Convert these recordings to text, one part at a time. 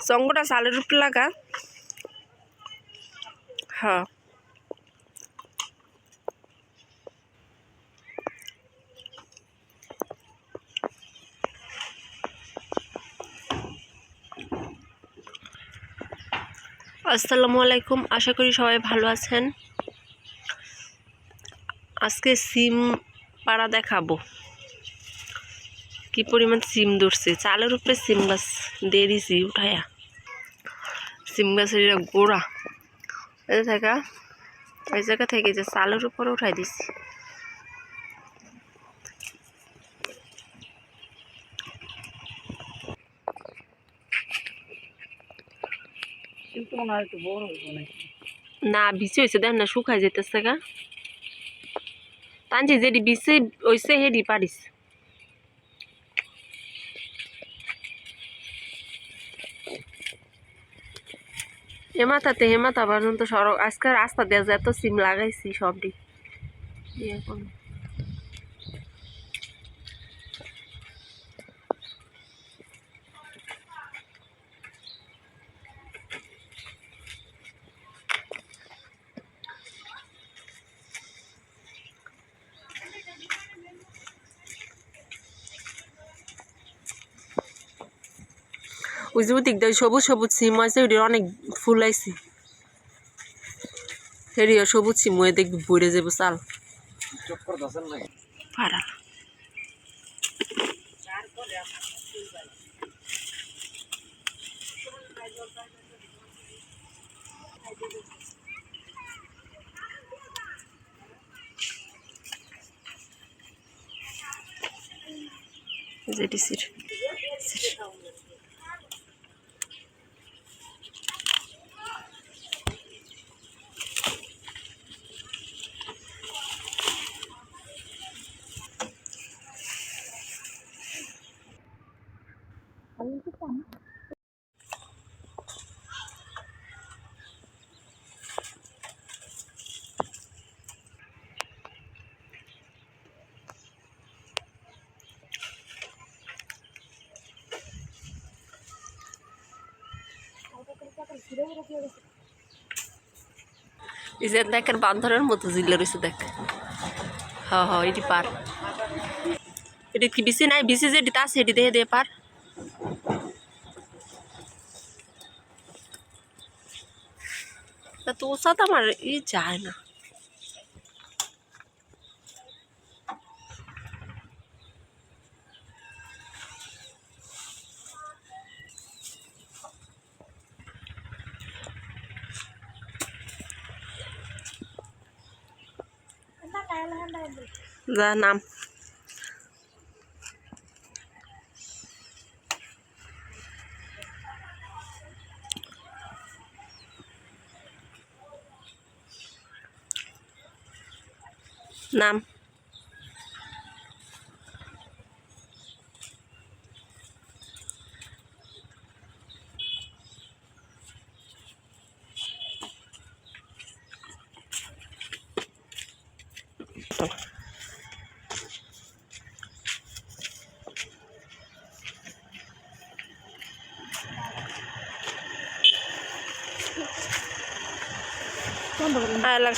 চঙ্গটা চালের উপরে লাগা। হ্যাঁ আসসালামু আলাইকুম, আশা করি সবাই ভালো আছেন। আজকে সিম পাড়া দেখাবো, কি পরিমাণ সিম ধরছে। চালের উপরে সিম গাছ দিয়ে দিছি উঠায়া। সিম গাছের গোড়া এই জায়গা থেকে যে চালের উপরে উঠাই দিছি। না বিচি হয়েছে, দেখ না শুকাই যেতেছে গা। টানছি যেটি বিচি হয়েছে হেডি পারিস। হেমাতাতে হেমাতা পর্যন্ত সড়ক আজকে রাস্তা দিয়ে এত সিম লাগাইছি সবটি এখন। ওই যে দিক দিয়ে সবুজ সবুজ সিম আছে, ওটির অনেক ফুল আইছে। হেরিও সবুজ সিম হয়ে দেখবি ভরে যাবো চাল পারা। জেডিসির এই যে দেখেন বান্ধরের মতো জিল্লা রয়েছে দেখ। হ্যাঁ হ্যাঁ এটি পার, এটি কি বিচি নাই? বিচি যেটি তা সেটি দিয়ে দিয়ে পার। তা তো ওর সাথে আমার ই যায় না। যা নাম নাম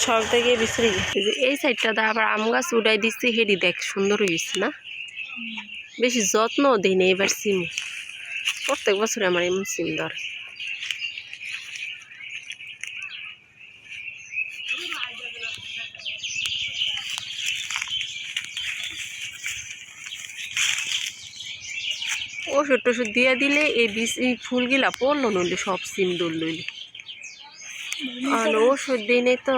সব থেকে বিছড়ি গেছে। এই সাইডটা আবার আম গাছ উড়াই দিচ্ছে, হেডি দেখ সুন্দর হয়েছে না। বেশি যত্ন দিই না এবার সিম। প্রত্যেক বছরে আমার এমন সিম ধরে। ওষুধ টষুধ দিয়ে দিলে এই ফুলগুলা পড়লো নইলে সব সিম দৌড় লইলে। আর ওষুধ দিই নেই তো।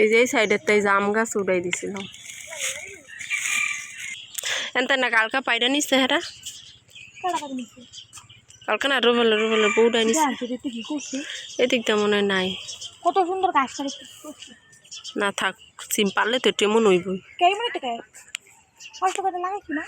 এই যে এই সাইডের তাই জাম গাছ উড়াই দিছিলাম এনতে না কালকা পাইরা নিছে হেরা কালকা না রুবেল বউটা নিছে এদিকটা মনে হয় নাই কত সুন্দর গাছটা না থাক সিম পারলে তো টেমন হইবই কেমন টাকা কষ্ট করে লাগাইছি না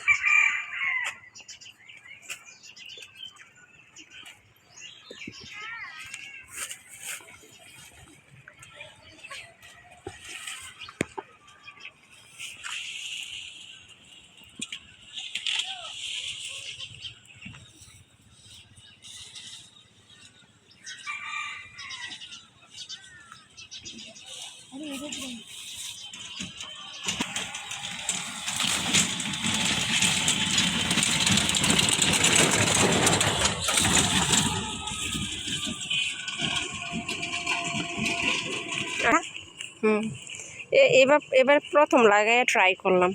এবার এবার প্রথম লাগাই ট্রাই করলাম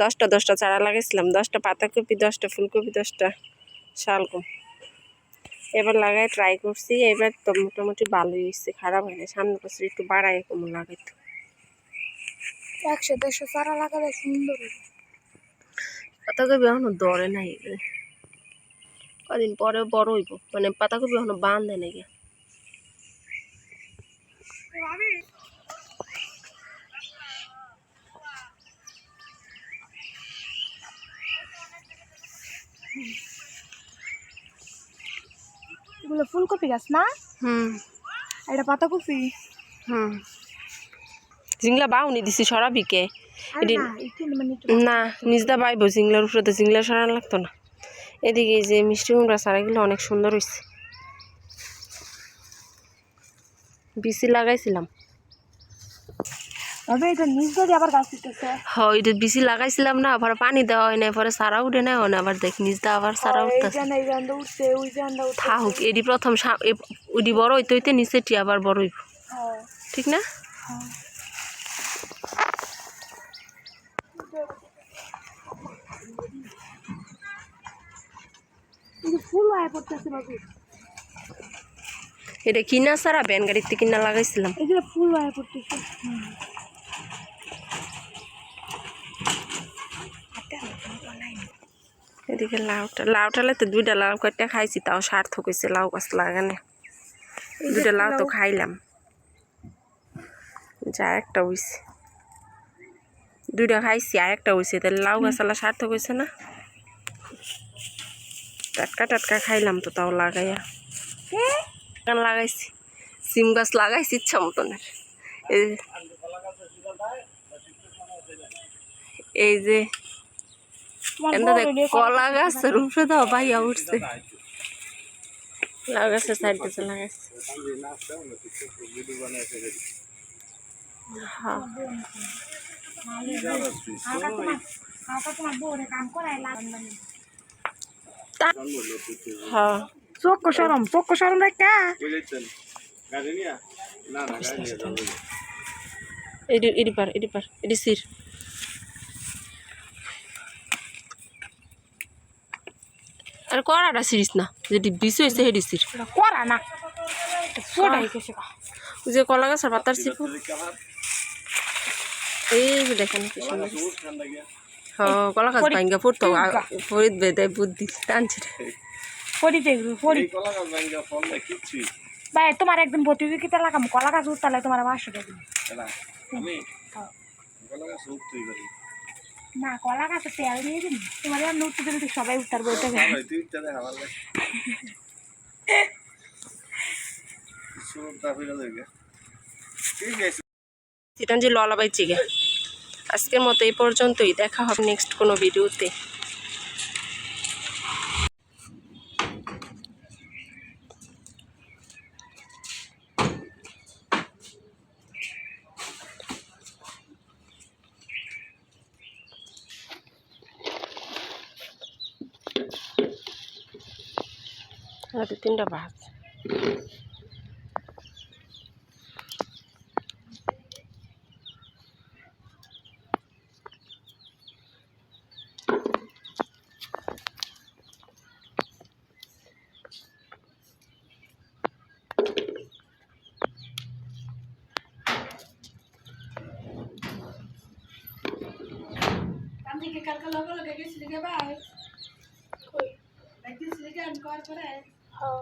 10টা চারা লাগাইছিলাম 10টা পাতাকপি 10টা ফুলকপি 10টা শালগম এবার লাগাই ট্রাই করছি এবার তো মোটামুটি ভালোই হয়েছে খারাপ হয়নি সামনে বছর একটু বাড়াই কম লাগাইতো 100-150 চারা লাগালে সুন্দর পাতাকপি এখনো ধরে নাই কদিন পরে বড় হইব মানে পাতাকপি এখনো বাঁধে নাকি এগুলো ফুলকপি গাছ না এটা পাতাকপি জিংলা বাউনি দিছি সরাবিকে না নিজদা বাইব জিংলার উপরে জিংলা সরানো লাগতো না এদিকে যে মিষ্টি কুমড়া চারাগুলো অনেক সুন্দর হয়েছে বিচি লাগাইছিলাম এটা বিচি লাগাইছিলাম না পরে পানি দেওয়া হয় না পরে সারা উঠে নেয় না আবার দেখ নিজদা আবার সারা উঠতেছে থাকুক এটি প্রথম ওইটি বড় হইতে হইতে নিচেটি আবার বড় হইব ঠিক না এটা কিনা সারা ব্যান গাড়িতে কিনা লাগাইছিলাম ফুল আয় পড়তেছে এদিকে লাউটালে তো 2টা লাউ কাটতে খাইছি তাও সার্থক হয়েছে লাউ গাছ লাগানে 2টা লাউ তো খাইলাম যা একটা হয়েছে 2টা খাইছি আর একটা হয়েছে তাহলে লাউ গাছালা সার্থক হয়েছে না টাটকা খাইলাম তো তাও লাগাইয়া লাগাইছি সিম গাছ লাগাইছি ইচ্ছা মতনের এই যে কলা গাছের উপরে দাও বাইয়া উঠছে লাউ গাছের সাইড দিয়ে লাগাইছে হ্যাঁ চোখ সরম রেখা এটি সির আর কড়াটা সিরিস না যেটি বিষ হয়েছে হেডি সির করা না যে কলা গাছের পাতার সিপু এই যে দেখেন কি সুন্দর কলা গাছ ভাঙ্গা পড়তো ফরিদ বেদে বুদ্ধি টানছে ভাই তোমার একদিন প্রতিযোগিতা লাগাম কলা গাছ উঠতালে তোমার 500 টাকা না কলা গাছে তেল দিয়ে দিন তোমার উঠতে দিলে সবাই উঠতার বইতে চিটাঞ্জি ললা বাইচি গে আজকের মতো এই পর্যন্তই দেখা হবে নেক্সট কোনো ভিডিওতে আর 3টা ভাত আমি কি কালকে লগে লগে গেছিলি গে ভাই? কই? একদিন সিলিকে আমি কর করে। হ্যাঁ।